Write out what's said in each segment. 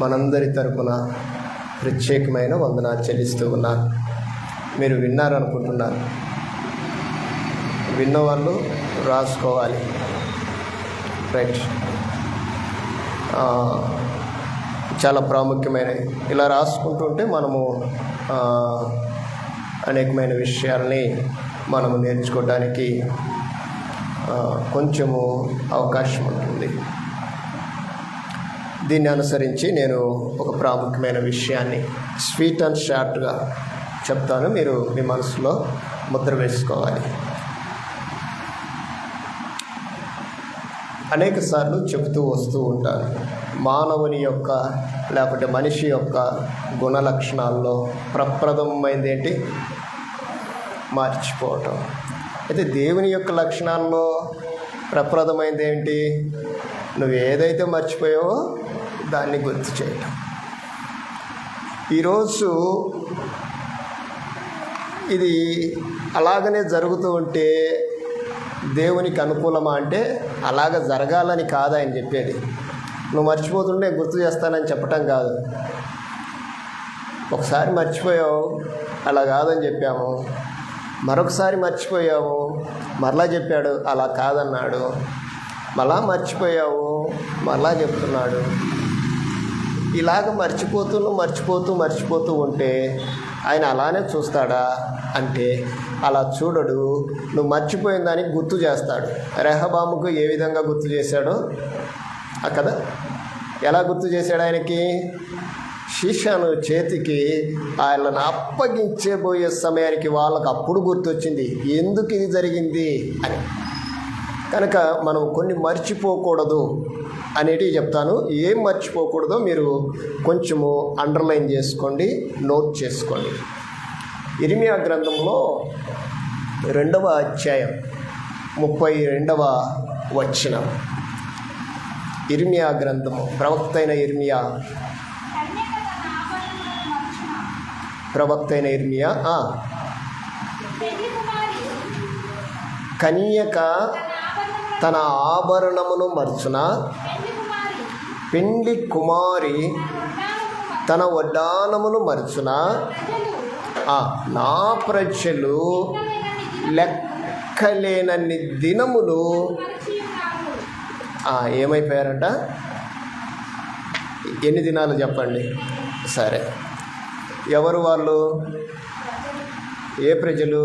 మనందరి తరపున ప్రత్యేకమైన వందనాలు చెల్లిస్తూ ఉన్నాను. మీరు విన్నారనుకుంటున్నాను. విన్నవాళ్ళు రాసుకోవాలి. రైట్. చాలా ప్రాముఖ్యమైనవి. ఇలా రాసుకుంటుంటే మనము అనేకమైన విషయాల్ని మనము నేర్చుకోవడానికి కొంచెము అవకాశం ఉంటుంది. దీన్ని అనుసరించి నేను ఒక ప్రాముఖ్యమైన విషయాన్ని స్వీట్ అండ్ షార్ట్గా చెప్తాను. మీరు మీ మనసులో ముద్ర వేసుకోవాలి. అనేక సార్లు చెబుతూ వస్తూ ఉంటాను, మానవుని యొక్క లేకపోతే మనిషి యొక్క గుణ లక్షణాల్లో ప్రప్రథమైనది ఏంటి? మర్చిపోవటం. అయితే దేవుని యొక్క లక్షణాల్లో ప్రప్రథమైనది ఏంటి? నువ్వు ఏదైతే మర్చిపోయావో దాన్ని గుర్తు చేయటం. ఈరోజు ఇది అలాగనే జరుగుతూ ఉంటే దేవునికి అనుకూలమా అంటే అలాగ జరగాలని కాదు ఆయన చెప్పేది. నువ్వు మర్చిపోతుంటే గుర్తు చేస్తానని చెప్పటం కాదు. ఒకసారి మర్చిపోయావు, అలా కాదని చెప్పాము. మరొకసారి మర్చిపోయావు, మరలా చెప్పాడు, అలా కాదన్నాడు. మళ్ళా మర్చిపోయావు, మరలా చెప్తున్నాడు. ఇలాగ మర్చిపోతూ ఉంటే ఆయన అలానే చూస్తాడా అంటే అలా చూడడు. నువ్వు మర్చిపోయిన దానికి గుర్తు చేస్తాడు. రెహబాముకు ఏ విధంగా గుర్తు చేశాడో కదా. ఎలా గుర్తు చేశాడు? ఆయనకి షీషాను చేతికి ఆయనను అప్పగించబోయే సమయానికి వాళ్ళకు అప్పుడు గుర్తొచ్చింది ఎందుకు ఇది జరిగింది అని. కనుక మనం కొన్ని మర్చిపోకూడదు అనేటివి చెప్తాను. ఏం మర్చిపోకూడదో మీరు కొంచెము అండర్లైన్ చేసుకోండి, నోట్ చేసుకోండి. ఇర్మియా గ్రంథంలో 2వ అధ్యాయం 32వ వచనం. ఇర్మియా గ్రంథము, ప్రవక్త అయిన ఇర్మియా కన్యక తన ఆభరణమును మర్చున, పెండ్లి కుమారి తన వడ్డానమును మర్చున, నా ప్రజలు లెక్కలేనన్ని దినములు ఏమైపోయారట? ఎన్ని దినాలు చెప్పండి? సరే, ఎవరు వాళ్ళు? ఏ ప్రజలు?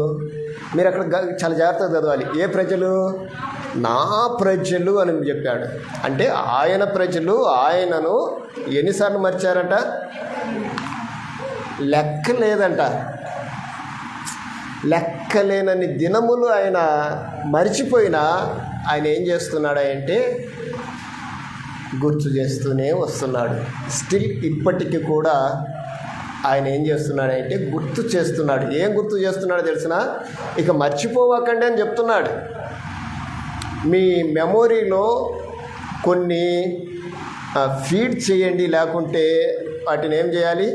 మీరు అక్కడ చాలా జాగ్రత్తగా చదవాలి. ఏ ప్రజలు? నా ప్రజలు అని చెప్పాడు. అంటే ఆయన ప్రజలు ఆయనను ఎన్నిసార్లు మర్చారట? లెక్క లేదంట. లెక్కలేనన్ని దినములు ఆయన మర్చిపోయినా ఆయన ఏం చేస్తున్నాడంటే గుర్తు చేస్తూనే వస్తున్నాడు. స్టిల్ ఇప్పటికీ కూడా ఆయన ఏం చేస్తున్నాడంటే గుర్తు చేస్తున్నాడు. ఏం గుర్తు చేస్తున్నాడో తెలిసిన? ఇక మర్చిపోవకండి అని చెప్తున్నాడు. మీ మెమొరీలో కొన్ని ఫీడ్ చేయండి, లేకుంటే వాటిని ఏం చేయాలి?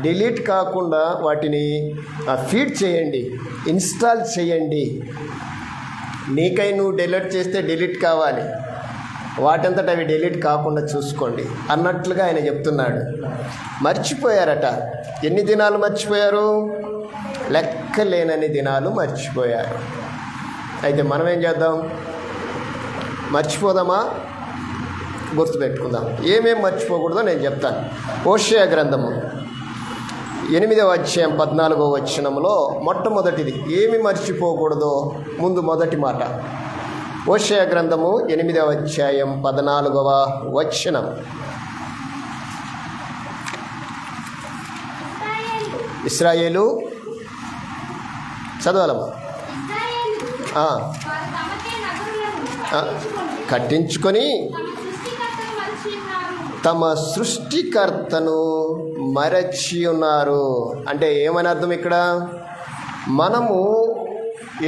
డిలీట్ కాకుండా వాటిని ఫీడ్ చేయండి, ఇన్స్టాల్ చేయండి. నీకై నువ్వు డిలీట్ చేస్తే డిలీట్ కావాలి, వాటంతట అవి డిలీట్ కాకుండా చూసుకోండి అన్నట్లుగా ఆయన చెప్తున్నాడు. మర్చిపోయారట. ఎన్ని దినాలు మర్చిపోయారు? లెక్కలేనన్ని దినాలు మర్చిపోయారు. అయితే మనం ఏం చేద్దాం? మర్చిపోదామా? గుర్తుపెట్టుకుందాం. ఏమేమి మర్చిపోకూడదో నేను చెప్తాను. హోషేయ గ్రంథము 8వ అధ్యాయం 14వ వచనంలో మొట్టమొదటిది ఏమి మర్చిపోకూడదో ముందు మొదటి మాట. హోషేయ గ్రంథము 8వ అధ్యాయం 14వ వచనం. ఇశ్రాయేలు చదవాలమ్మా. కట్టించుకొని తమ సృష్టికర్తను మరచి ఉన్నారు. అంటే ఏమని అర్థం ఇక్కడ? మనము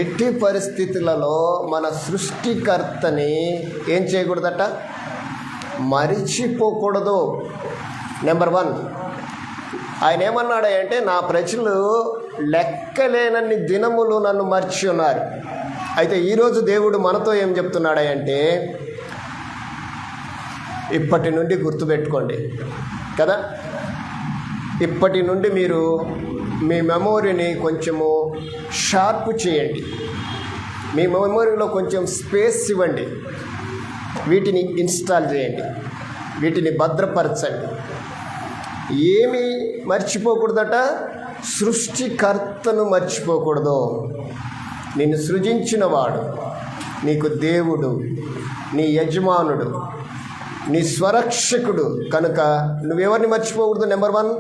ఎట్టి పరిస్థితులలో మన సృష్టికర్తని ఏం చేయకూడదట? మరిచిపోకూడదు. నెంబర్ 1, ఆయన ఏమన్నాడంటే నా ప్రజలు లెక్కలేనన్ని దినములు నన్ను మర్చి ఉన్నారు. అయితే ఈరోజు దేవుడు మనతో ఏం చెప్తున్నాడంటే ఇప్పటి నుండి గుర్తుపెట్టుకోండి కదా. ఇప్పటి నుండి మీరు మీ మెమొరీని కొంచెము షార్ప్ చేయండి. మీ మెమొరీలో కొంచెం స్పేస్ ఇవ్వండి. వీటిని ఇన్స్టాల్ చేయండి, వీటిని భద్రపరచండి. ఏమి మర్చిపోకూడదట? సృష్టికర్తను మర్చిపోకూడదు. నిన్ను సృజించినవాడు, నీకు దేవుడు, నీ యజమానుడు, నీ స్వరక్షకుడు కనుక నువ్వెవరిని మర్చిపోకూడదు? నెంబర్ 1,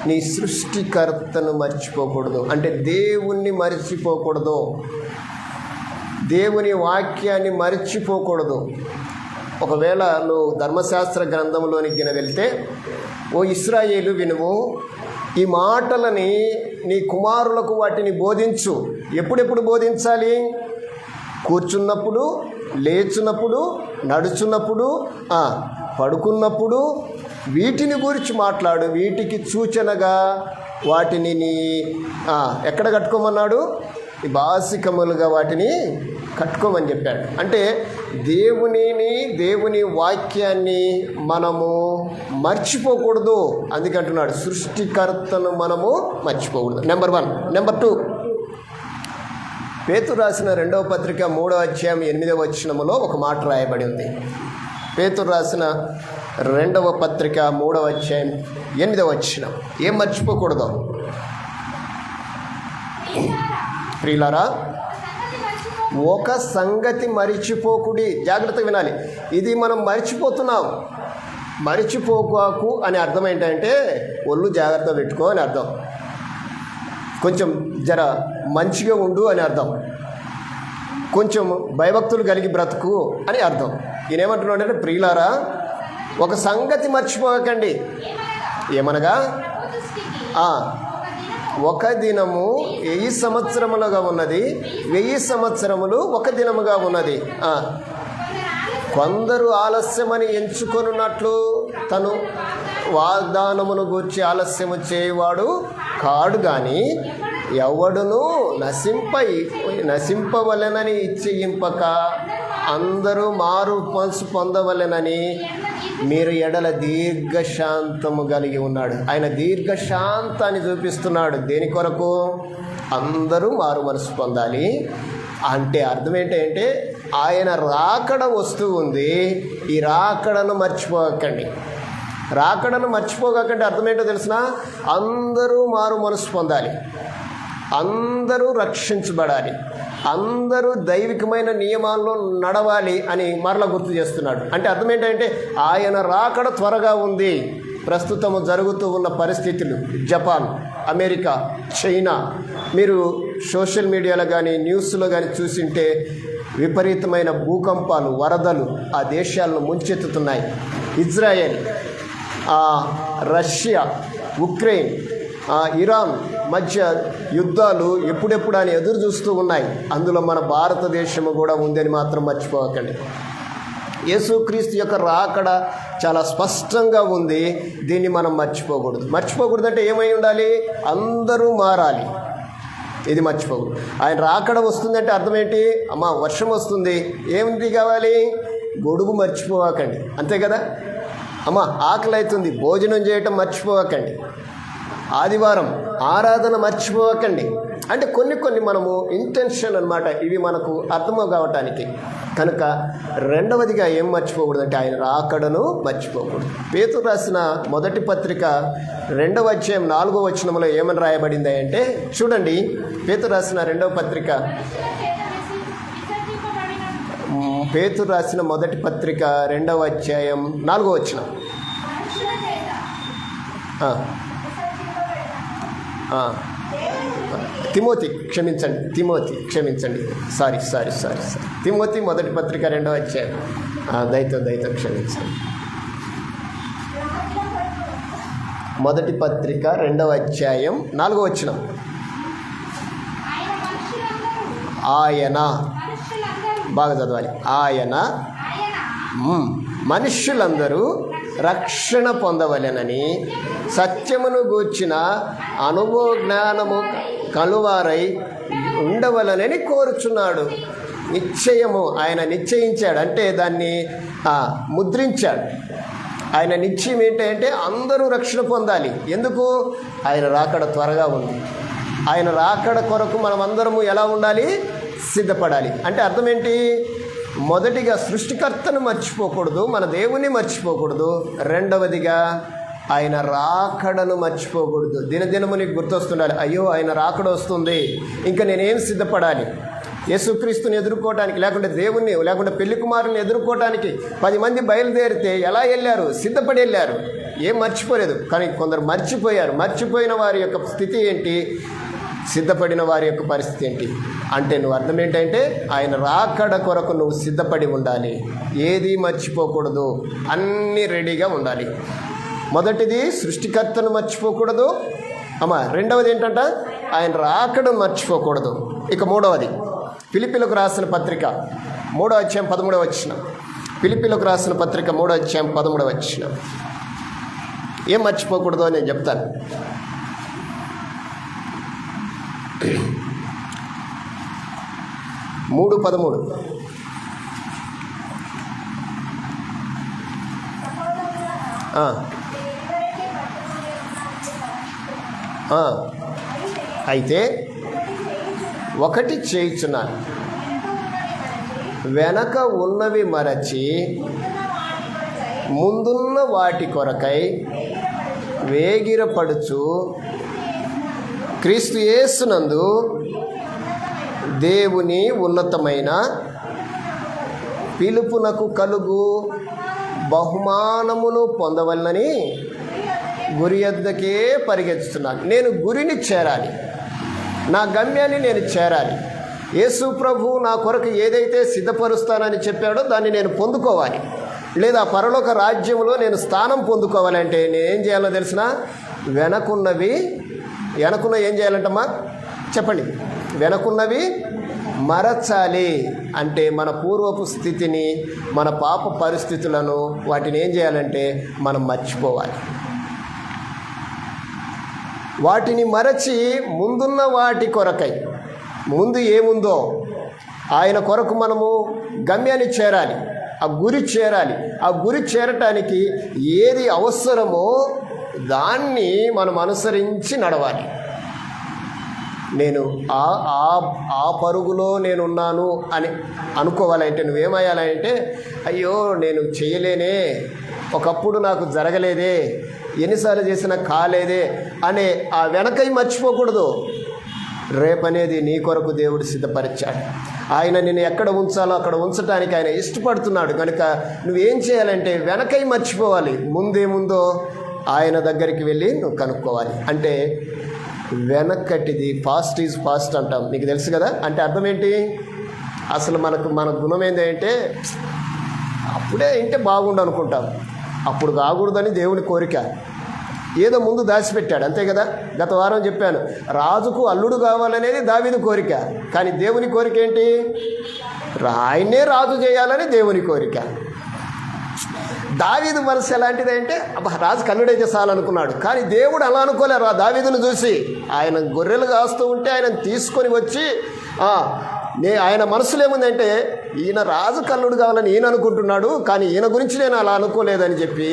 నీ సృష్టికర్తను మర్చిపోకూడదు. అంటే దేవుణ్ణి మర్చిపోకూడదు, దేవుని వాక్యాన్ని మర్చిపోకూడదు. ఒకవేళ నువ్వు ధర్మశాస్త్ర గ్రంథంలోనికి వెళ్తే, ఓ ఇశ్రాయేలు వినుము, ఈ మాటలని నీ కుమారులకు వాటిని బోధించు. ఎప్పుడెప్పుడు బోధించాలి? కూర్చున్నప్పుడు, లేచున్నప్పుడు, నడుచున్నప్పుడు, పడుకున్నప్పుడు వీటిని గురించి మాట్లాడు. వీటికి సూచనగా వాటిని ఎక్కడ కట్టుకోమన్నాడు? ఈ బాసికములుగా వాటిని కట్టుకోమని చెప్పాడు. అంటే దేవుని వాక్యాన్ని మనము మర్చిపోకూడదు. అందుకంటున్నాడు సృష్టికర్తను మనము మర్చిపోకూడదు. నెంబర్ 1. నెంబర్ 2, పేతురు రాసిన 2వ పత్రిక 3వ అధ్యాయం 8వ వచనములో ఒక మాట రాయబడి ఉంది. పేతురు రాసిన 2వ పత్రిక 3వ అధ్యాయం 8వ వచనం. ఏం మర్చిపోకూడదు? ప్రియులారా, ఒక సంగతి మరిచిపోకుడి. జాగ్రత్తగా వినాలి. ఇది మనం మర్చిపోతున్నాం. మరిచిపోకు అని అర్థం ఏంటంటే ఒళ్ళు జాగ్రత్త పెట్టుకో అని అర్థం. కొంచెం జర మంచిగా ఉండు అని అర్థం. కొంచెం భయభక్తులు కలిగి బ్రతుకు అని అర్థం. ఈయనేమంటున్నాడు అంటే, ప్రియులారా, ఒక సంగతి మర్చిపోకండి. ఏమనగా ఒక దినము 1000 సంవత్సరములుగా ఉన్నది, 1000 సంవత్సరములు ఒక దినముగా ఉన్నది. కొందరు ఆలస్యమని ఎంచుకొనున్నట్లు తను వాగ్దానమును గూర్చి ఆలస్యము చేయవాడు కాడు, కానీ ఎవడును నశింపవలెనని ఇచ్చయింపక అందరూ మారు మనసు పొందవలెనని మీరు ఎడల దీర్ఘశాంతము కలిగి ఉన్నాడు. ఆయన దీర్ఘశాంతాన్ని చూపిస్తున్నాడు. దేని కొరకు? అందరూ మారు మనసు పొందాలి. అంటే అర్థం ఏంటంటే ఆయన రాకడ వస్తూ ఉంది. ఈ రాకడను మర్చిపోకండి. రాకడను మర్చిపోకండి అర్థం ఏంటో తెలిసిన? అందరూ మారు మనసు పొందాలి, అందరూ రక్షించబడాలి, అందరూ దైవికమైన నియమాల్లో నడవాలి అని మరలా గుర్తు చేస్తున్నాడు. అంటే అర్థం ఏంటంటే ఆయన రాకడ త్వరగా ఉంది. ప్రస్తుతము జరుగుతూ ఉన్న పరిస్థితులు, జపాన్, అమెరికా, చైనా, మీరు సోషల్ మీడియాలో కానీ న్యూస్లో కానీ చూసింటే విపరీతమైన భూకంపాలు, వరదలు ఆ దేశాలను ముంచెత్తుతున్నాయి. ఇజ్రాయెల్, రష్యా, ఉక్రెయిన్, ఇరాన్ మధ్య యుద్ధాలు ఎప్పుడెప్పుడు అని ఎదురు చూస్తూ ఉన్నాయి. అందులో మన భారతదేశము కూడా ఉందని మాత్రం మర్చిపోకండి. యేసుక్రీస్తు యొక్క రాకడ చాలా స్పష్టంగా ఉంది. దీన్ని మనం మర్చిపోకూడదు. మర్చిపోకూడదు అంటే ఏమై ఉండాలి? అందరూ మారాలి. ఇది మర్చిపోకూడదు. ఆయన రాకడ వస్తుందంటే అర్థం ఏంటి? అమ్మా వర్షం వస్తుంది, ఏమిటి కావాలి? గొడుగు మర్చిపోకండి, అంతే కదా. అమ్మ ఆకలి అవుతుంది, భోజనం చేయటం మర్చిపోకండి. ఆదివారం ఆరాధన మర్చిపోకండి. అంటే కొన్ని మనము ఇంటెన్షన్ అన్నమాట, ఇవి మనకు అర్థం కావటానికి. కనుక రెండవదిగా ఏం మర్చిపోకూడదు అంటే ఆయన రాకడను మర్చిపోకూడదు. పేతురు రాసిన మొదటి పత్రిక 2వ అధ్యాయం 4వ వచనంలో ఏమని రాయబడింది అంటే చూడండి. పేతురు రాసిన 2వ పత్రిక, పేతురు రాసిన మొదటి పత్రిక 2వ అధ్యాయం 4వ వచనం. తిమోతి క్షమించండి. సారీ. తిమోతి మొదటి పత్రిక 2వ అధ్యాయం. దయతో క్షమించండి. మొదటి పత్రిక 2వ అధ్యాయం 4వ వచనం. ఆయన, బాగా చదవాలి, ఆయన మనుష్యులందరూ రక్షణ పొందవలెనని సత్యమును గూర్చిన అనుభవ జ్ఞానము కలువారై ఉండవలనని కోరుచున్నాడు. నిశ్చయము, ఆయన నిశ్చయించాడు అంటే దాన్ని ముద్రించాడు. ఆయన నిశ్చయం ఏంటంటే అందరూ రక్షణ పొందాలి. ఎందుకు? ఆయన రాకడ త్వరగా ఉంది. ఆయన రాకడ కొరకు మనం అందరము ఎలా ఉండాలి? సిద్ధపడాలి. అంటే అర్థం ఏంటి? మొదటిగా సృష్టికర్తను మర్చిపోకూడదు, మన దేవుని మర్చిపోకూడదు. రెండవదిగా ఆయన రాకడను మర్చిపోకూడదు. దినదినము నీకు గుర్తొస్తుండాలి, అయ్యో ఆయన రాకడ వస్తుంది, ఇంకా నేనేం సిద్ధపడాలి? యేసుక్రీస్తుని ఎదుర్కోవటానికి, లేకుంటే దేవుణ్ణి, లేకుంటే పెళ్లి కుమారుని ఎదుర్కోవటానికి 10 మంది బయలుదేరితే ఎలా వెళ్ళారు? సిద్ధపడి వెళ్ళారు, ఏం మర్చిపోలేదు. కానీ కొందరు మర్చిపోయారు. మర్చిపోయిన వారి యొక్క స్థితి ఏంటి? సిద్ధపడిన వారి యొక్క పరిస్థితి ఏంటి? అంటే నువ్వు అర్థం ఏంటంటే ఆయన రాకడ కొరకు నువ్వు సిద్ధపడి ఉండాలి, ఏది మర్చిపోకూడదు, అన్నీ రెడీగా ఉండాలి. మొదటిది సృష్టికర్తను మర్చిపోకూడదు అమ్మా. రెండవది ఏంటంట? ఆయన రాకడను మర్చిపోకూడదు. ఇక మూడవది ఫిలిప్పీలకు రాసిన పత్రిక 3వ అధ్యాయం 13వ వచనం. ఫిలిప్పీలకు రాసిన పత్రిక 3వ అధ్యాయం 13వ వచనం. ఏం మర్చిపోకూడదు అని నేను చెప్తాను. 3:13. అయితే ఒకటి చేయుచున్నాను, వెనక ఉన్నవి మరచి ముందున్న వాటి కొరకై వేగిరపడుచు క్రీస్తు యేసునందు దేవుని ఉన్నతమైన పిలుపునకు కలుగు బహుమానమును పొందవలనని గురి యొద్దకే పరిగెత్తుతున్నాను. నేను గురిని చేరాలి, నా గమ్యాన్ని నేను చేరాలి. యేసు ప్రభు నా కొరకు ఏదైతే సిద్ధపరుస్తానని చెప్పాడో దాన్ని నేను పొందుకోవాలి, లేదా పరలోక రాజ్యంలో నేను స్థానం పొందుకోవాలంటే నేనేం చేయాలో తెలిసిన? వెనకున్నవి ఏం చేయాలంటమ్మా చెప్పండి? వెనకున్నవి మరచాలి. అంటే మన పూర్వపు స్థితిని, మన పాప పరిస్థితులను, వాటిని ఏం చేయాలంటే మనం మర్చిపోవాలి. వాటిని మరచి ముందున్న వాటి కొరకై, ముందు ఏముందో ఆయన కొరకు మనము గమ్యాన్ని చేరాలి, ఆ గురి చేరాలి. ఆ గురి చేరటానికి ఏది అవసరమో దాన్ని మనం అనుసరించి నడవాలి. నేను ఆ పరుగులో నేనున్నాను అని అనుకోవాలంటే నువ్వేమయ్యాలంటే, అయ్యో నేను చేయలేనే, ఒకప్పుడు నాకు జరగలేదే, ఎన్నిసార్లు చేసినా కాలేదే అనే ఆ వెనకై మర్చిపోకూడదు. రేపనేది నీ కొరకు దేవుడు సిద్ధపరిచాడు. ఆయన నిన్ను ఎక్కడ ఉంచాలో అక్కడ ఉంచడానికి ఆయన ఇష్టపడుతున్నాడు. కనుక నువ్వేం చేయాలంటే వెనకై మర్చిపోవాలి, ముందేముందో ఆయన దగ్గరికి వెళ్ళి నువ్వు కనుక్కోవాలి. అంటే వెనకటిది ఫాస్ట్ ఈజ్ ఫాస్ట్ అంటాం, నీకు తెలుసు కదా. అంటే అర్థం ఏంటి? అసలు మన గుణం ఏంటంటే అప్పుడే ఇంటే బాగుండు అనుకుంటాం, అప్పుడు కాకూడదని దేవుని కోరిక. ఏదో ముందు దాచిపెట్టాడు, అంతే కదా. గత వారం చెప్పాను, రాజుకు అల్లుడు కావాలనేది దావీదు కోరిక, కానీ దేవుని కోరిక ఏంటి? ఆయన్నే రాజు చేయాలని దేవుని కోరిక. దావీదు మనసు ఎలాంటిది అంటే, రాజుకు అల్లుడైతే చాలనుకున్నాడు, కానీ దేవుడు అలా అనుకోలేరు. ఆ దావీదును చూసి ఆయన గొర్రెలు కాస్తూ ఉంటే ఆయన తీసుకొని వచ్చి ఆయన మనసులో ఏముందంటే, ఈయన రాజు కల్లుడు కావాలని ఈయన అనుకుంటున్నాడు, కానీ ఈయన గురించి నేను అలా అనుకోలేదని చెప్పి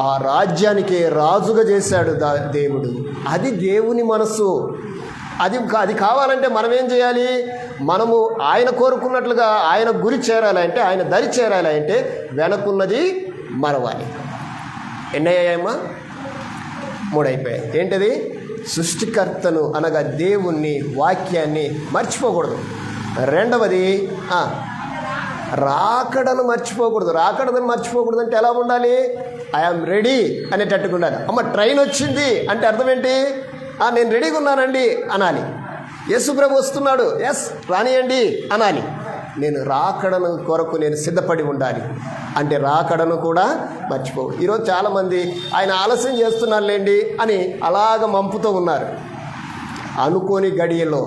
ఆ రాజ్యానికి రాజుగా చేశాడు దేవుడు. అది దేవుని మనసు. అది కావాలంటే మనం ఏం చేయాలి? మనము ఆయన కోరుకున్నట్లుగా ఆయన గురి చేరాలంటే, ఆయన దరి చేరాలంటే వెనకున్నది మరవాలి. ఎన్నయ్యాయమ్మా? 3 అయిపోయాయి. ఏంటది? సృష్టికర్తను అనగా దేవుణ్ణి, వాక్యాన్ని మర్చిపోకూడదు. రెండవది రాకడను మర్చిపోకూడదు. రాకడను మర్చిపోకూడదు అంటే ఎలా ఉండాలి? ఐఆమ్ రెడీ అనేటట్టుగా ఉండాలి. ట్రైన్ వచ్చింది అంటే అర్థం ఏంటి? నేను రెడీగా ఉన్నానండి అనాలి. యేసుప్రభు వస్తున్నాడు, ఎస్ రానియండి అనాలి. నేను రాకడను కొరకు నేను సిద్ధపడి ఉండాలి. అంటే రాకడను కూడా మర్చిపో. ఈరోజు చాలామంది ఆయన ఆలస్యం చేస్తున్నారులేండి అని అలాగ మంపుతూ ఉన్నారు. అనుకోని గడియలో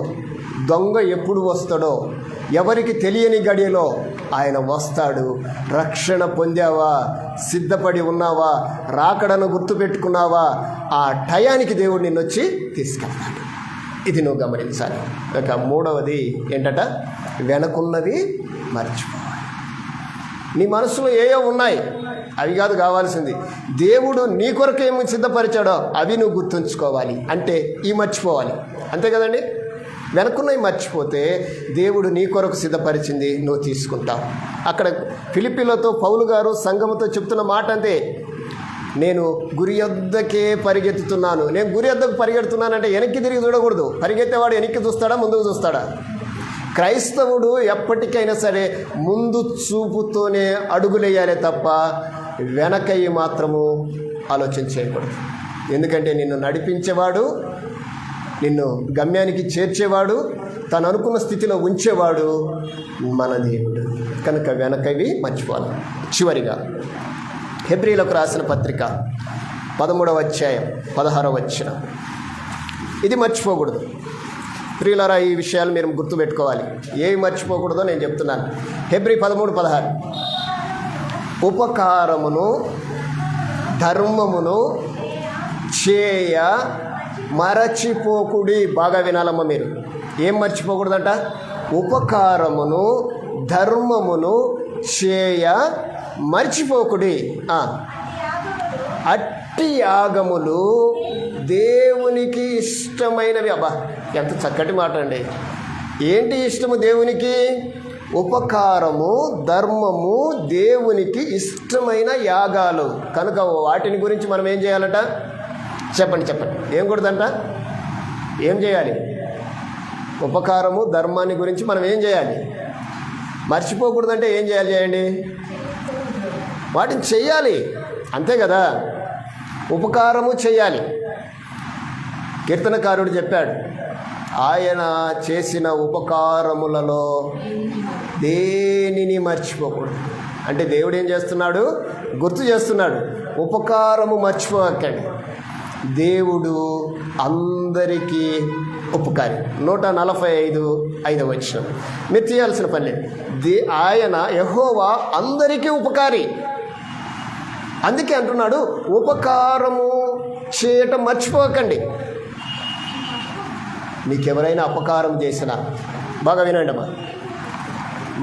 దొంగ ఎప్పుడు వస్తాడో, ఎవరికి తెలియని గడియలో ఆయన వస్తాడు. రక్షణ పొందావా? సిద్ధపడి ఉన్నావా? రాకడను గుర్తుపెట్టుకున్నావా? ఆ టయానికి దేవుడు నిన్ను వచ్చి తీసుకెళ్తాడు. ఇది నువ్వు గమనించాలి. ఇక మూడవది ఏంటట, వెనకున్నవి మర్చిపోవాలి. నీ మనసులో ఏవో ఉన్నాయి, అవి కాదు కావాల్సింది. దేవుడు నీ కొరకు ఏమి సిద్ధపరిచాడో అవి నువ్వు గుర్తుంచుకోవాలి. అంటే ఈ మర్చిపోవాలి, అంతే కదండి. వెనకున్నవి మర్చిపోతే దేవుడు నీ కొరకు సిద్ధపరిచింది నువ్వు తీసుకుంటావు. అక్కడ ఫిలిప్పీలతో పౌలు గారు సంఘముతో చెప్తున్న మాట అంతే, నేను గురి యొద్దకే పరిగెత్తుతున్నాను. నేను గురి యొద్దకు పరిగెడుతున్నానంటే వెనక్కి తిరిగి చూడకూడదు. పరిగెత్తేవాడు వెనక్కి చూస్తాడా, ముందుకు చూస్తాడా? క్రైస్తవుడు ఎప్పటికైనా సరే ముందు చూపుతోనే అడుగులేయాలే తప్ప వెనకయ్యి మాత్రము ఆలోచన చేయకూడదు. ఎందుకంటే నిన్ను నడిపించేవాడు, నిన్ను గమ్యానికి చేర్చేవాడు, తను అనుకున్న స్థితిలో ఉంచేవాడు మన దేవుడు. కనుక వెనకవి మర్చిపోవాలి. చివరిగా హెబ్రీలకు రాసిన పత్రిక 13వ అధ్యాయం 16వ వచనం, ఇది మర్చిపోకూడదు. ప్రియులారా, ఈ విషయాలు మీరు గుర్తుపెట్టుకోవాలి. ఏవి మర్చిపోకూడదో నేను చెప్తున్నాను. హెబ్రీ 13:16, ఉపకారమును ధర్మమును చేయ మరచిపోకుడి. బాగా వినాలమ్మ మీరు. ఏం మర్చిపోకూడదంట? ఉపకారమును ధర్మమును చేయ మర్చిపోకుడి. అట్టి యాగములు దేవునికి ఇష్టమైనవి. అబ్బా, ఎంత చక్కటి మాట అండి. ఏంటి ఇష్టము దేవునికి? ఉపకారము ధర్మము దేవునికి ఇష్టమైన యాగాలు. కనుక వాటిని గురించి మనం ఏం చేయాలట? చెప్పండి. ఏం కూడదంట? ఏం చేయాలి? ఉపకారము ధర్మాన్ని గురించి మనం ఏం చేయాలి? మర్చిపోకూడదంటే ఏం చేయాలి? చేయండి, వాటిని చెయ్యాలి, అంతే కదా. ఉపకారము చెయ్యాలి. కీర్తనకారుడు చెప్పాడు, ఆయన చేసిన ఉపకారములలో దేనిని మర్చిపోకూడదు. అంటే దేవుడు ఏం చేస్తున్నాడు? గుర్తు చేస్తున్నాడు, ఉపకారము మర్చిపోకండి. దేవుడు అందరికీ ఉపకారి. 145 వచనం. మీరు చేయాల్సిన పని లేదు. ఆయన యెహోవా అందరికీ ఉపకారి. అందుకే అంటున్నాడు, ఉపకారము చేయటం మర్చిపోకండి. నీకెవరైనా అపకారం చేసినా, బాగా వినండి అమ్మా,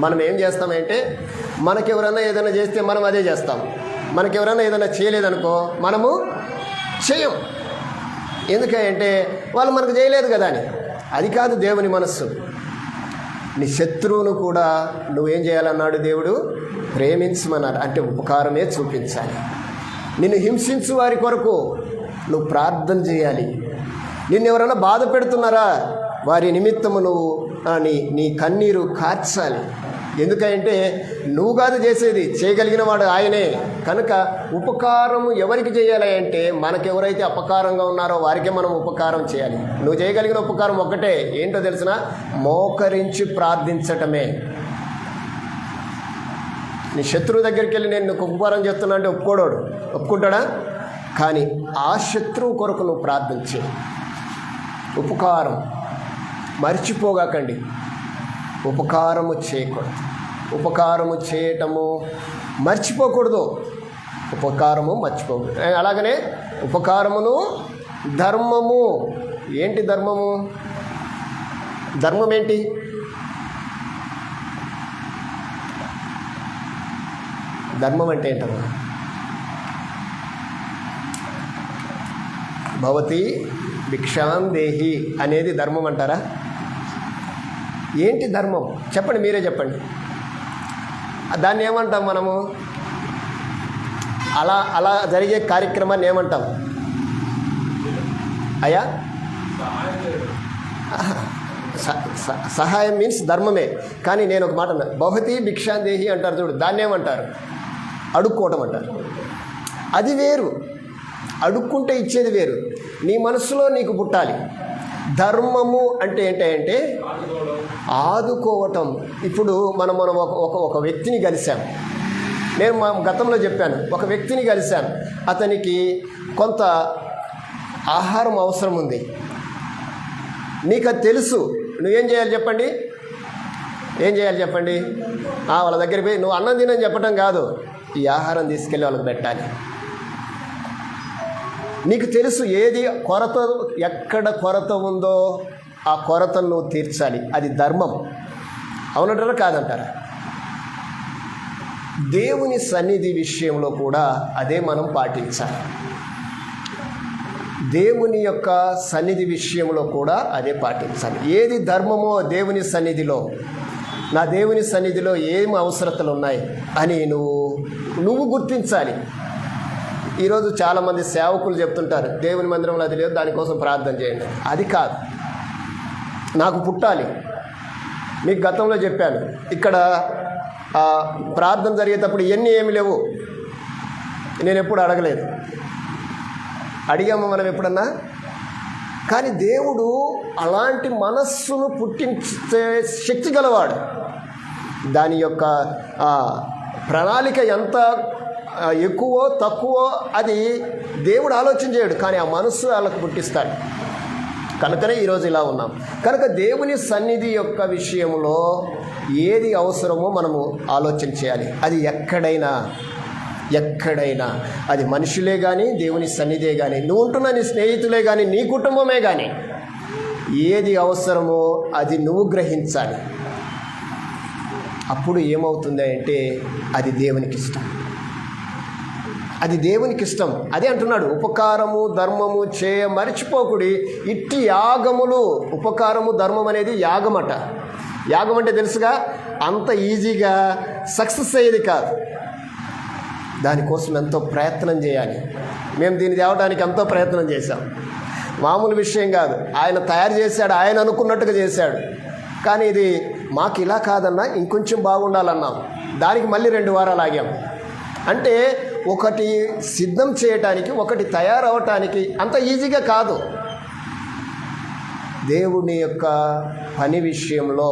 మనం ఏం చేస్తామంటే, మనకెవరైనా ఏదైనా చేస్తే మనం అదే చేస్తాం. మనకెవరైనా ఏదైనా చేయలేదనుకో మనము చేయం. ఎందుకంటే వాళ్ళు మనకు చేయలేదు కదా అని. అది కాదు దేవుని మనస్సు. నీ శత్రువును కూడా నువ్వేం చేయాలన్నాడు దేవుడు? ప్రేమించమన్నాడు. అంటే ఉపకారమే చూపించాలి. నిన్ను హింసించు వారి కొరకు నువ్వు ప్రార్థన చేయాలి. నిన్ను ఎవరైనా బాధ పెడుతున్నారా, వారి నిమిత్తము నువ్వు నీ కన్నీరు కార్చాలి. ఎందుకంటే నువ్వు కాదు చేసేది, చేయగలిగిన వాడు ఆయనే. కనుక ఉపకారము ఎవరికి చేయాలి అంటే, మనకెవరైతే అపకారంగా ఉన్నారో వారికే మనం ఉపకారం చేయాలి. నువ్వు చేయగలిగిన ఉపకారం ఒక్కటే, ఏంటో తెలిసిన? మోకరించి ప్రార్థించటమే. నీ శత్రువు దగ్గరికి వెళ్ళి నేను నీకు ఉపకారం చేస్తున్నా అంటే ఒప్పుకుంటాడా? కానీ ఆ శత్రువు కొరకు నువ్వు ప్రార్థించే. ఉపకారం మర్చిపోగాకండి. ఉపకారము చేయకూడదు. ఉపకారము చేయటము మర్చిపోకూడదు. ఉపకారము మర్చిపోకూడదు. అలాగనే ఉపకారమును ధర్మము. ఏంటి ధర్మము? ధర్మం ఏంటి? ధర్మం అంటే ఏంటమ్మా? భవతి భిక్షాందేహి అనేది ధర్మం అంటారా? ఏంటి ధర్మం? చెప్పండి, మీరే చెప్పండి. దాన్ని ఏమంటాం మనము? అలా జరిగే కార్యక్రమాన్ని ఏమంటాం? అయ్యా, సహాయం మీన్స్ ధర్మమే. కానీ నేను ఒక మాట అన్నా, భవతి భిక్షాందేహి అంటారు చూడు, దాన్ని ఏమంటారు? అడుక్కోవటం అంటారు. అది వేరు. అడుక్కుంటే ఇచ్చేది వేరు. నీ మనసులో నీకు పుట్టాలి. ధర్మము అంటే ఏంటంటే ఆదుకోవటం. ఇప్పుడు మనం ఒక వ్యక్తిని కలిసాం. నేను మా గతంలో చెప్పాను, ఒక వ్యక్తిని కలిశాను. అతనికి కొంత ఆహారం అవసరం ఉంది. నీకు అది తెలుసు. నువ్వేం చేయాలి చెప్పండి? ఏం చేయాలి చెప్పండి? వాళ్ళ దగ్గరికి పోయి నువ్వు అన్నం తినని చెప్పటం కాదు, ఈ ఆహారం తీసుకెళ్ళి వాళ్ళకి పెట్టాలి. నీకు తెలుసు ఏది కొరత, ఎక్కడ కొరత ఉందో ఆ కొరతను నువ్వు తీర్చాలి. అది ధర్మం. అవునంటారా కాదంటారా? దేవుని సన్నిధి విషయంలో కూడా అదే మనం పాటించాలి. దేవుని యొక్క సన్నిధి విషయంలో కూడా అదే పాటించాలి. ఏది ధర్మమో దేవుని సన్నిధిలో, నా దేవుని సన్నిధిలో ఏమి అవసరతలు ఉన్నాయి అని నువ్వు గుర్తించాలి. ఈరోజు చాలామంది సేవకులు చెప్తుంటారు, దేవుని మందిరంలో అది లేదు, దానికోసం ప్రార్థన చేయండి. అది కాదు. నాకు పుట్టాలి. మీకు గతంలో చెప్పాను, ఇక్కడ ప్రార్థన జరిగేటప్పుడు ఇవన్నీ ఏమి లేవు. నేను ఎప్పుడు అడగలేదు. అడిగాము మనం ఎప్పుడన్నా? కానీ దేవుడు అలాంటి మనస్సును పుట్టించే శక్తి గలవాడు. దాని యొక్క ప్రణాళిక ఎంత ఎక్కువో తక్కువో అది దేవుడు ఆలోచన చేయడు, కానీ ఆ మనస్సు వాళ్ళకు పుట్టిస్తాడు. కనుకనే ఈరోజు ఇలా ఉన్నాం. కనుక దేవుని సన్నిధి యొక్క విషయంలో ఏది అవసరమో మనము ఆలోచన చేయాలి. అది ఎక్కడైనా అది మనుషులే కానీ, దేవుని సన్నిధే కానీ, నువ్వు ఉంటున్న నీ స్నేహితులే కానీ, నీ కుటుంబమే కానీ, ఏది అవసరమో అది నువ్వు గ్రహించాలి. అప్పుడు ఏమవుతుంది అంటే అది దేవునికి ఇష్టం. అది దేవునికి ఇష్టం. అదే అంటున్నాడు, ఉపకారము ధర్మము చేయ మరిచిపోకుడి ఇట్టి యాగములు. ఉపకారము ధర్మం అనేది యాగమట. యాగం అంటే తెలుసుగా, అంత ఈజీగా సక్సెస్ అయ్యేది కాదు. దానికోసం ఎంతో ప్రయత్నం చేయాలి. మేము దీన్ని తేవడానికి ఎంతో ప్రయత్నం చేశాం. మామూలు విషయం కాదు. ఆయన తయారు చేశాడు, ఆయన అనుకున్నట్టుగా చేశాడు. కానీ ఇది మాకు ఇలా కాదన్నా, ఇంకొంచెం బాగుండాలన్నాం. దానికి మళ్ళీ 2 వారాలు ఆగాం. అంటే ఒకటి సిద్ధం చేయటానికి, ఒకటి తయారవటానికి అంత ఈజీగా కాదు. దేవుని యొక్క పని విషయంలో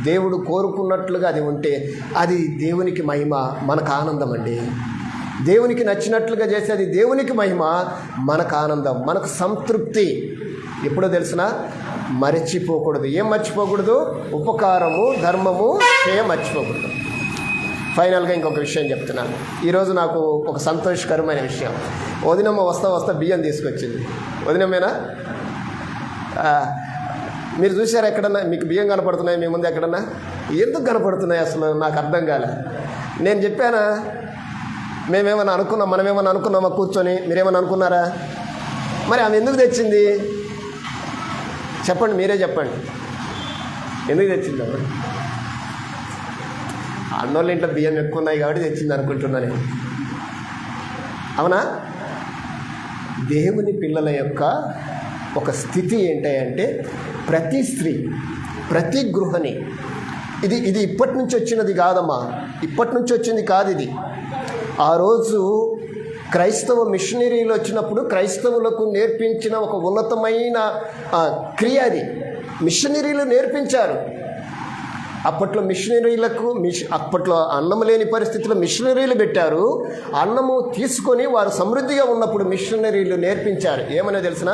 దేవుడు కోరుకున్నట్లుగా అది ఉంటే అది దేవునికి మహిమ, మనకు ఆనందం అండి. దేవునికి నచ్చినట్లుగా చేస్తే అది దేవునికి మహిమ, మనకు ఆనందం, మనకు సంతృప్తి. ఎప్పుడో తెలిసిన మర్చిపోకూడదు. ఏం మర్చిపోకూడదు? ఉపకారము ధర్మము చేయ మర్చిపోకూడదు. ఫైనల్గా ఇంకొక విషయం చెప్తున్నాను. ఈరోజు నాకు ఒక సంతోషకరమైన విషయం. వదినమ్మ వస్తా బియ్యం తీసుకొచ్చింది. వదినమ్మేనా? మీరు చూసారు ఎక్కడన్నా? మీకు బియ్యం కనపడుతున్నాయి మీ ముందు ఎక్కడన్నా? ఎందుకు కనపడుతున్నాయి అసలు నాకు అర్థం కాలే. నేను చెప్పానా? మేమేమన్నా అనుకున్నాం, మనమేమన్నా అనుకున్నామా కూర్చొని? మీరేమన్నా అనుకున్నారా? మరి ఆమె ఎందుకు తెచ్చింది చెప్పండి, మీరే చెప్పండి. ఎందుకు తెచ్చింది? అన్నోళ్ళ ఇంట్లో బియ్యం ఎక్కువ ఉన్నాయి కాబట్టి తెచ్చింది అనుకుంటున్నా నేను. అవునా? దేవుని పిల్లల యొక్క ఒక స్థితి ఏంటంటే ప్రతి స్త్రీ, ప్రతి గృహిణి, ఇది ఇప్పటి నుంచి వచ్చినది కాదమ్మా, ఇప్పటి నుంచి వచ్చింది కాదు ఇది. ఆ రోజు క్రైస్తవ మిషనరీలు వచ్చినప్పుడు క్రైస్తవులకు నేర్పించిన ఒక ఉన్నతమైన క్రియ అది. మిషనరీలు నేర్పించారు. అప్పట్లో మిషనరీలకు అప్పట్లో అన్నం లేని పరిస్థితిలో మిషనరీలు పెట్టారు. అన్నము తీసుకొని వారు సమృద్ధిగా ఉన్నప్పుడు మిషనరీలు నేర్పించారు. ఏమన్నా తెలిసిన?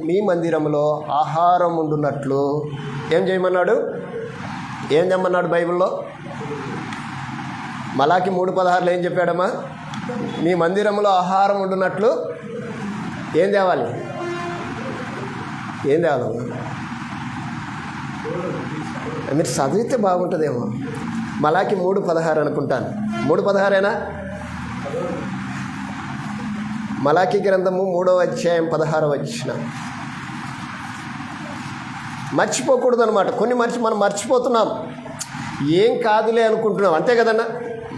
మీ మందిరంలో ఆహారం ఉండున్నట్లు ఏం చేయమన్నాడు? ఏం చేయమన్నాడు బైబిల్లో? మలాకి 3:16 ఏం చెప్పాడమ్మా? మీ మందిరంలో ఆహారం ఉండున్నట్లు ఏం తేవాలి? మీరు చదివితే బాగుంటుందేమో. మలాకి 3:16 అనుకుంటాను. 3:16 మలాకి గ్రంథము 3వ అధ్యాయం 16వ వచనం. మర్చిపోకూడదు అనమాట. కొన్ని మనం మర్చిపోతున్నాం. ఏం కాదులే అనుకుంటున్నాం, అంతే కదన్నా,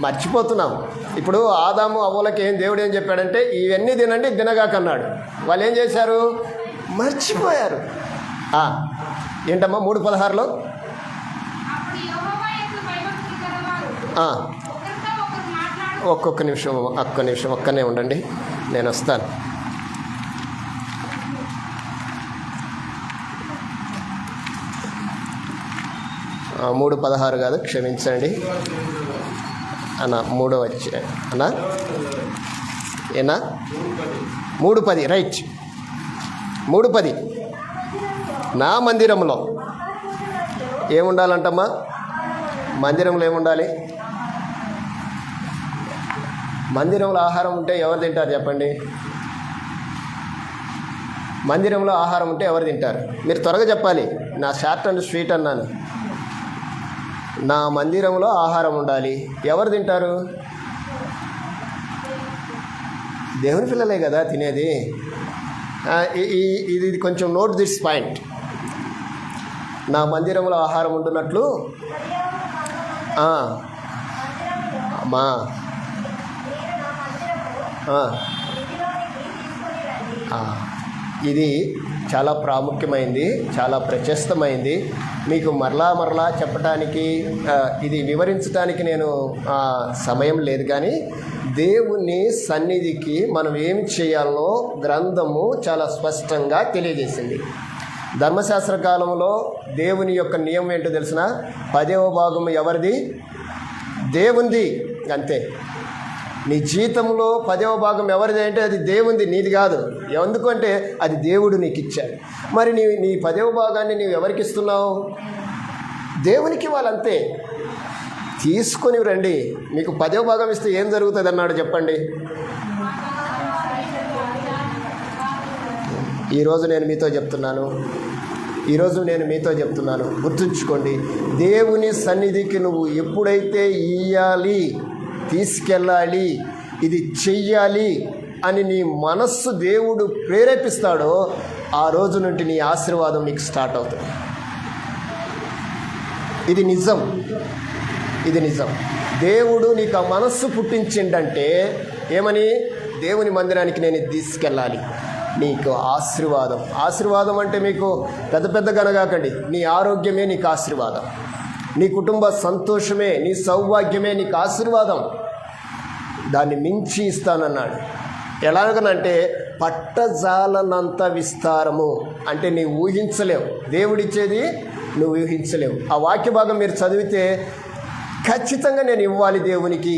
మర్చిపోతున్నాం. ఇప్పుడు ఆదాము అవ్వలకి దేవుడు ఏం చెప్పాడంటే ఇవన్నీ తినండి, తినగాకన్నాడు. వాళ్ళు ఏం చేశారు? మర్చిపోయారు. ఏంటమ్మా 3:16లో? ఒక్క నిమిషం ఒక్కనే ఉండండి, నేను వస్తాను. ఆ 3:16 కాదు, క్షమించండి అన్న. 3వ అధ్యాయం అన్నా, ఏనా? 3:10 రైట్. 3:10 నా మందిరంలో ఏముండాలంటమ్మా? మందిరంలో ఏముండాలి? మందిరంలో ఆహారం ఉంటే ఎవరు తింటారు చెప్పండి? మందిరంలో ఆహారం ఉంటే ఎవరు తింటారు? మీరు త్వరగా చెప్పాలి. నా షార్ట్ అండ్ స్వీట్ అన్నాను. నా మందిరంలో ఆహారం ఉండాలి, ఎవరు తింటారు? దేవుని పిల్లలే కదా తినేది. ఇది కొంచెం నోట్ దిస్ పాయింట్. నా మందిరంలో ఆహారం ఉంటున్నట్లు మా ఇది చాలా ప్రాముఖ్యమైంది, చాలా ప్రశస్తమైంది. మీకు మరలా చెప్పడానికి, ఇది వివరించడానికి నేను సమయం లేదు. కానీ దేవుని సన్నిధికి మనం ఏమి చేయాలో గ్రంథము చాలా స్పష్టంగా తెలియజేసింది. ధర్మశాస్త్ర కాలంలో దేవుని యొక్క నియమం ఏంటో తెలిసిన? 10వ భాగం ఎవరిది? దేవునిది. అంతే. నీ జీతంలో 10వ భాగం ఎవరిది అంటే అది దేవునిది, నీది కాదు. ఎందుకంటే అది దేవుడు నీకు ఇచ్చాడు. మరి నీ 10వ భాగాన్ని నీవు ఎవరికి ఇస్తున్నావు? దేవునికి ఇవ్వాలంతే. తీసుకొని రండి. మీకు 10వ భాగం ఇస్తే ఏం జరుగుతుంది అన్నాడు చెప్పండి. ఈరోజు నేను మీతో చెప్తున్నాను, గుర్తుంచుకోండి. దేవుని సన్నిధికి నువ్వు ఎప్పుడైతే ఇయ్యాలి, తీసుకెళ్ళాలి, ఇది చెయ్యాలి అని నీ మనస్సు దేవుడు ప్రేరేపిస్తాడో ఆ రోజు నుండి నీ ఆశీర్వాదం నీకు స్టార్ట్ అవుతుంది. ఇది నిజం. దేవుడు నీకు ఆ మనస్సు పుట్టించిండంటే ఏమని? దేవుని మందిరానికి నేను తీసుకెళ్ళాలి, నీకు ఆశీర్వాదం అంటే మీకు పెద్ద గనగాకండి. నీ ఆరోగ్యమే నీకు ఆశీర్వాదం, నీ కుటుంబ సంతోషమే, నీ సౌభాగ్యమే నీకు ఆశీర్వాదం. దాన్ని మించి ఇస్తానన్నాడు. ఎలాగనంటే పట్టజాలనంత విస్తారము. అంటే నీవు ఊహించలేవు, దేవుడిచ్చేది నువ్వు ఊహించలేవు. ఆ వాక్య భాగం మీరు చదివితే ఖచ్చితంగా నేను ఇవ్వాలి దేవునికి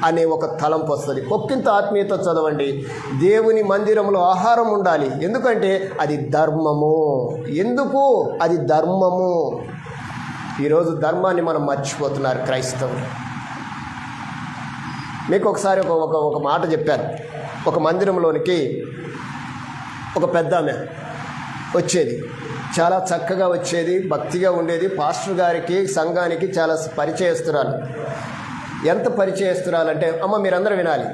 అనే ఒక తలంపు వస్తుంది. ఒక్కింత ఆత్మీయత చదవండి. దేవుని మందిరంలో ఆహారం ఉండాలి, ఎందుకంటే అది ధర్మము. ఎందుకు? అది ధర్మము. ఈరోజు ధర్మాన్ని మనం మర్చిపోతున్నారు క్రైస్తవులు. మీకు ఒకసారి ఒక మాట చెప్పాను. ఒక మందిరంలోనికి ఒక పెద్ద ఆమె వచ్చేది, చాలా చక్కగా వచ్చేది, భక్తిగా ఉండేది. పాస్టర్ గారికి, సంఘానికి చాలా పరిచయస్తురాలు. ఎంత పరిచయస్తురాలంటే, అమ్మ మీరందరూ వినాలి,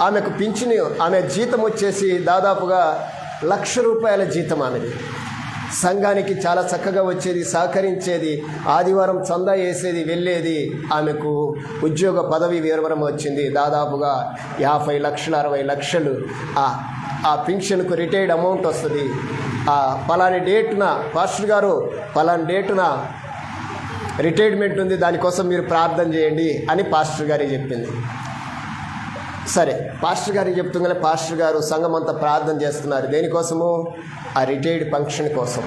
ఆమెకు పింఛను, ఆమె జీతం వచ్చేసి దాదాపుగా ₹1,00,000 జీతం ఆమెది. సంఘానికి చాలా చక్కగా వచ్చేది, సహకరించేది, ఆదివారం చందా వేసేది, వెళ్ళేది. ఆమెకు ఉద్యోగ పదవి విరమణ వచ్చింది. దాదాపుగా 50 లక్షలు 60 లక్షలు ఆ పెన్షన్కు రిటైర్డ్ అమౌంట్ వస్తుంది. పలాని డేట్న పాస్టర్ గారు పలాని డేట్న రిటైర్మెంట్ ఉంది, దానికోసం మీరు ప్రార్థన చేయండి అని పాస్టర్ గారికి చెప్పింది. సరే, పాస్టర్ గారికి చెప్తుందనే పాస్టర్ గారు సంఘం అంతా ప్రార్థన చేస్తున్నారు. దేనికోసము? ఆ రిటైర్డ్ ఫంక్షన్ కోసం.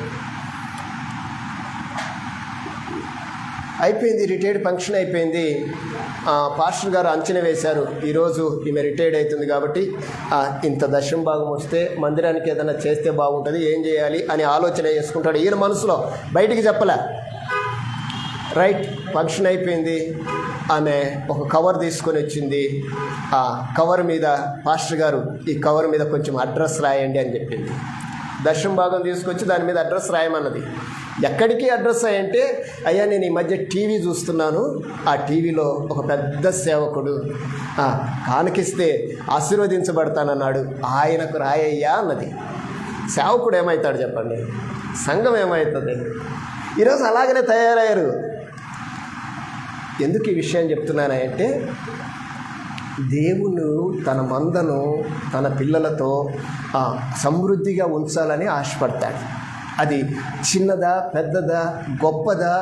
అయిపోయింది, రిటైర్డ్ ఫంక్షన్ అయిపోయింది. పాస్టర్ గారు అంచనా వేశారు, ఈరోజు ఈమె రిటైర్డ్ అవుతుంది కాబట్టి ఇంత దశం భాగం వస్తే మందిరానికి ఏదైనా చేస్తే బాగుంటుంది, ఏం చేయాలి అని ఆలోచన చేసుకుంటాడు ఈయన మనసులో, బయటికి చెప్పలే. రైట్, ఫంక్షన్ అయిపోయింది. ఆమె ఒక కవర్ తీసుకొని వచ్చింది. ఆ కవర్ మీద పాస్టర్ గారు ఈ కవర్ మీద కొంచెం అడ్రస్ రాయండి అని చెప్పింది. దశం భాగం తీసుకొచ్చి దాని మీద అడ్రస్ రాయమన్నది. ఎక్కడికి అడ్రస్ అయ్యంటే, అయ్యా నేను ఈ మధ్య టీవీ చూస్తున్నాను, ఆ టీవీలో ఒక పెద్ద సేవకుడు కానుకిస్తే ఆశీర్వదించబడతానన్నాడు, ఆయనకు రాయ్యా అన్నది. సేవకుడు ఏమవుతాడు చెప్పండి? సంఘం ఏమవుతుంది? ఈరోజు అలాగనే తయారయ్యారు. ఎందుకు ఈ విషయం చెప్తున్నానంటే, దేవుడు తన మందను తన పిల్లలతో సమృద్ధిగా ఉంచాలని ఆశపడతాడు. అది చిన్నదా, పెద్దదా, గొప్పదా,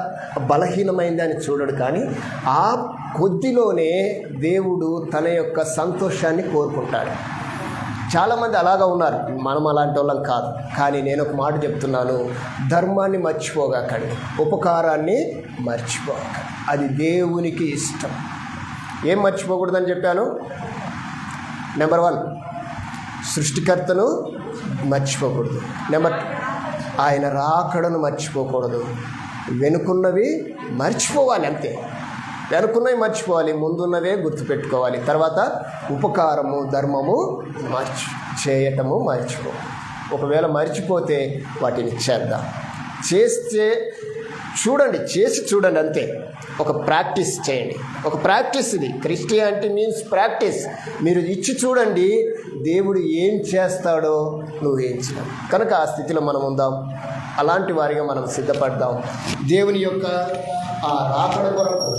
బలహీనమైందా అని చూడడు. కానీ ఆ కొద్దిలోనే దేవుడు తన యొక్క సంతోషాన్ని కోరుకుంటాడు. చాలామంది అలాగా ఉన్నారు, మనం అలాంటి వాళ్ళం కాదు. కానీ నేను ఒక మాట చెప్తున్నాను, ధర్మాన్ని మర్చిపోగాకండి, ఉపకారాన్ని మర్చిపోగాకండి. అది దేవునికి ఇష్టం. ఏం మర్చిపోకూడదని చెప్పాను? నెంబర్ 1, సృష్టికర్తను మర్చిపోకూడదు. నెంబర్ 2, ఆయన రాకడను మర్చిపోకూడదు. వెనుకున్నవి మర్చిపోవాలి, అంతే. వెనుకున్నవి మర్చిపోవాలి, ముందున్నవే గుర్తుపెట్టుకోవాలి. తర్వాత ఉపకారము ధర్మము చేయటము మర్చిపో. ఒకవేళ మర్చిపోతే వాటిని చేద్దాం. చేస్తే చూడండి, చేసి చూడండి, అంతే. ఒక ప్రాక్టీస్ చేయండి. ఒక ప్రాక్టీస్ ఇది. Christianity means practice. మీరు ఇచ్చి చూడండి, దేవుడు ఏం చేస్తాడో నువ్వు ఏం చేయాలి. కనుక ఆ స్థితిలో మనం ఉందాం. అలాంటి వారిగా మనం సిద్ధపడదాం. దేవుని యొక్క ఆ రాకడ కొరకు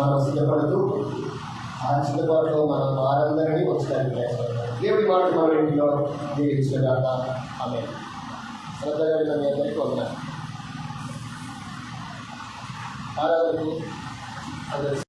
మనం సిద్ధపడుతూ ఆ సిద్ధపాటులో మనం వారందరినీ వచ్చడానికి దేవుడి మాట మన ఇంట్లో దీవించగాక. ఆమేన్. శ్రద్ధగా విన్న మీ అందరికీ వందనాలు. ఆరాధనకు